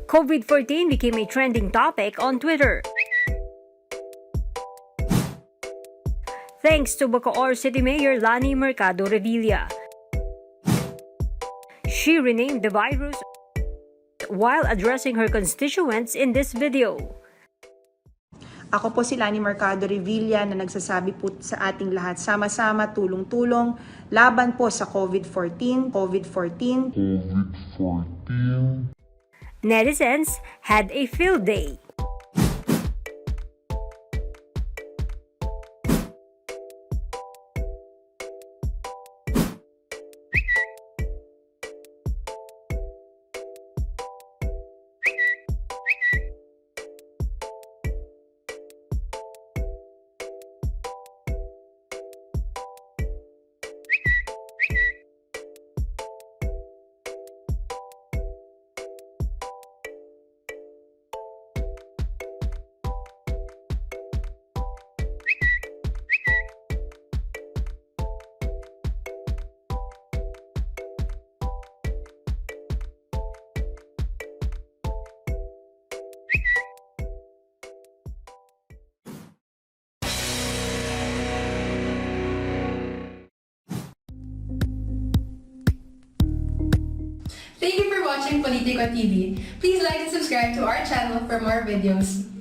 COVID-14 became a trending topic on Twitter. Thanks to Bacoor City Mayor Lani Mercado Revilla. She renamed the virus while addressing her constituents in this video. Ako po si Lani Mercado Revilla na nagsasabi po sa ating lahat, sama-sama, tulong-tulong, laban po sa COVID-14. Netizens had a field day. Thank you for watching Politico TV. Please like and subscribe to our channel for more videos.